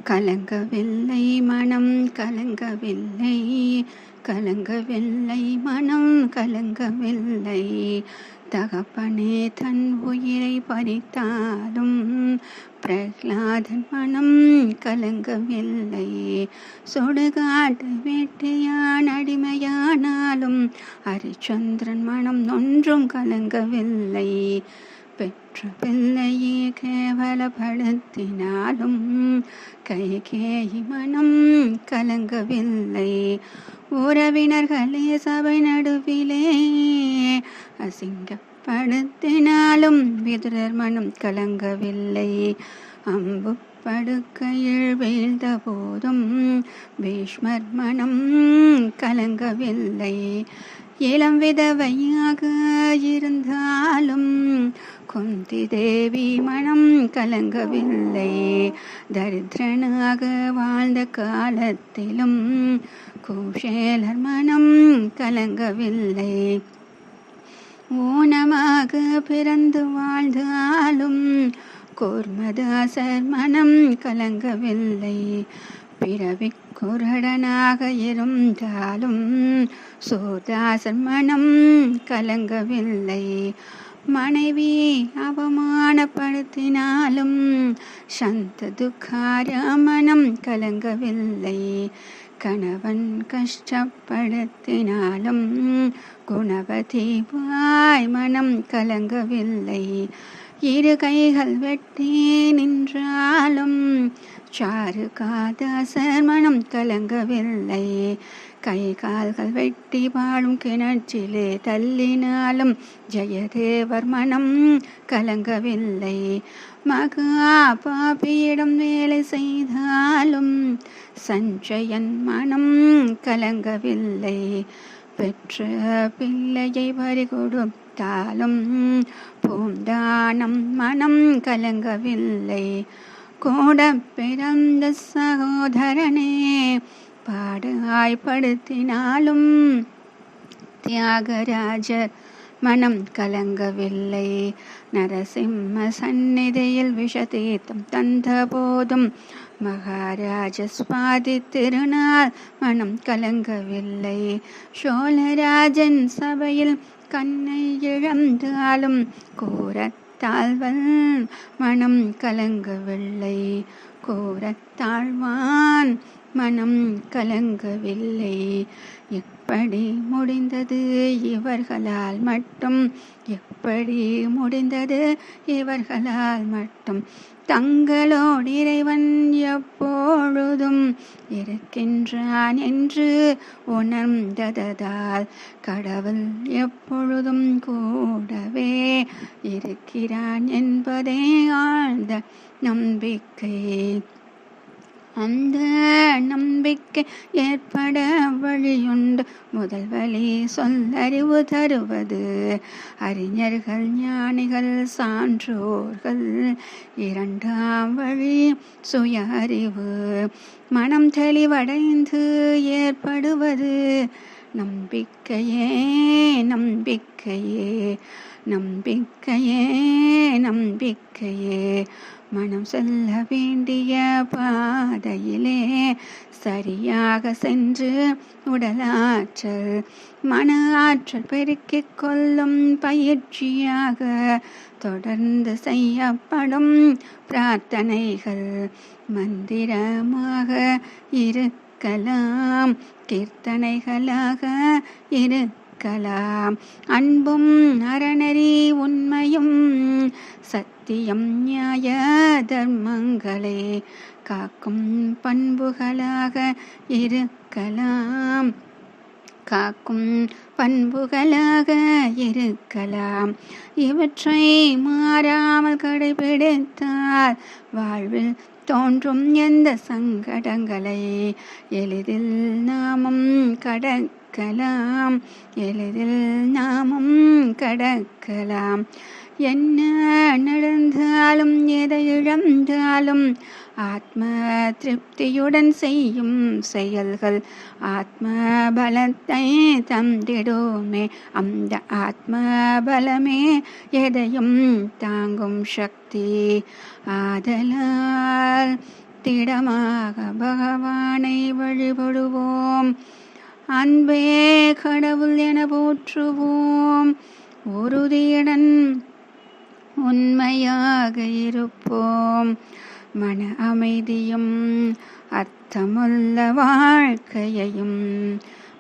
கலங்கவில்லை மனம் கலங்கவில்லை, கலங்கவில்லை மனம் கலங்கவில்லை. தகப்பனே தன் உயிரை பறித்தாலும் பிரகலாதன் மனம் கலங்கவில்லை. சுடுகாட்டு வேட்டையான் அடிமையானாலும் ஹரிச்சந்திரன் மனம் ஒன்றும் கலங்கவில்லை. பெற்ற பிள்ளையே கேவலப்படுத்தினாலும் கைகேயி மனம் கலங்கவில்லை. உறவினர்களே சபை நடுவிலே அசிங்கப்படுத்தினாலும் விதுரர் மனம் கலங்கவில்லை. அம்பு படுக்கையில் வீழ்ந்த போதும் பீஷ்மர் மனம் கலங்கவில்லை. இளம் விதவையாக இருந்தாலும் குந்தி தேவி மனம் கலங்கவில்லை. தரித்திரனாக வாழ்ந்த காலத்திலும் குஷேலர் மனம் கலங்கவில்லை. ஊனமாக பிறந்து வாழ்ந்தாலும் கூர்மதாசர் மனம் கலங்கவில்லை. பிறவி குரடனாக இருந்தாலும் சோதாசர் மனம் கலங்கவில்லை. மனைவி அவமானப்படுத்தினாலும் சந்த துக்கார மனம் கலங்கவில்லை. கணவன் கஷ்டப்படுத்தினாலும் குணவதி வாய் மனம் கலங்கவில்லை. இரு கைகள் வெட்டி நின்றாலும் சாரு காதாசர் மனம் கலங்கவில்லை. கை கால்கள் வெட்டி வாழும் கிணற்றிலே தள்ளினாலும் ஜெயதேவர் மனம் கலங்கவில்லை. மகா பாபியிடம் வேலை செய்தாலும் சஞ்சயன் மனம் கலங்கவில்லை. பெற்ற பிள்ளையை பறி கொடுத்தாலும் பூந்தானம் மனம் கலங்கவில்லை. கூட பிறந்த சகோதரனே பாடாய்படுத்தினாலும் தியாகராஜர் மனம் கலங்கவில்லை. நரசிம்ம சந்நிதியில் விஷதீர்த்தம் தந்த போதும் மகாராஜ சுவாதி திருநாள் மனம் கலங்கவில்லை. சோழராஜன் சபையில் கண்ணை இழந்தாலும் கோரத்தாழ்வன் மனம் கலங்கவில்லை. கோரத்தாழ்வான் மனம் கலங்கவில்லை. எப்படி முடிந்தது இவர்களால் மட்டும், எப்படி முடிந்தது இவர்களால் மட்டும். தங்களோடு இறைவன் எப்பொழுதும் இருக்கின்றான் என்று உணர்ந்ததால் கடவுள் எப்பொழுதும் கூடவே இருக்கிறான் என்பதே ஆழ்ந்த நம்பிக்கை. அந்த நம்பிக்கை ஏற்பட வழியுண்டு. முதல் வழி சொல்லறிவு தருவது அறிஞர்கள் ஞானிகள் சான்றோர்கள். இரண்டாம் வழி சுய அறிவு. மனம் தெளிவடைந்து ஏற்படுவது நம்பிக்கையே நம்பிக்கையே நம்பிக்கையே நம்பிக்கையே. மனம் செல்ல வேண்டிய பாதையிலே சரியாக சென்று உடலாற்றல் மன ஆற்றல் பெருக்கிக் கொள்ளும் பயிற்சியாக தொடர்ந்து செய்யப்படும் பிரார்த்தனைகள் மந்திரமாக இருக்கலாம், கீர்த்தனைகளாக இருக்கலாம். அன்பும் அறநெறி உண்மையும் சத்தியம் நியாய தர்மங்களே காக்கும் பண்புகளாக இருக்கலாம், காக்கும் பண்புகளாக இருக்கலாம். இவற்றை மாறாமல் கடைபிடித்தால் வாழ்வில் தோன்றும் எந்த சங்கடங்களை எளிதில் நாமும் கடக்கலாம், எளிதில் நாமும் கடக்கலாம். என்ன நடந்தாலும் எதை இழந்தாலும் ஆத்ம திருப்தியுடன் செய்யும் செயல்கள் ஆத்ம பலத்தை தந்திடுமே. அந்த ஆத்ம பலமே எதையும் தாங்கும் சக்தி. ஆதலால் திடமாக பகவானை வழிபடுவோம். அன்பே கடவுள் என போற்றுவோம். உறுதியுடன் உண்மையாக இருப்போம். மன அமைதியும் அர்த்தமுள்ள வாழ்க்கையையும்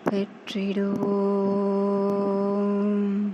பெற்றிடுவோம்.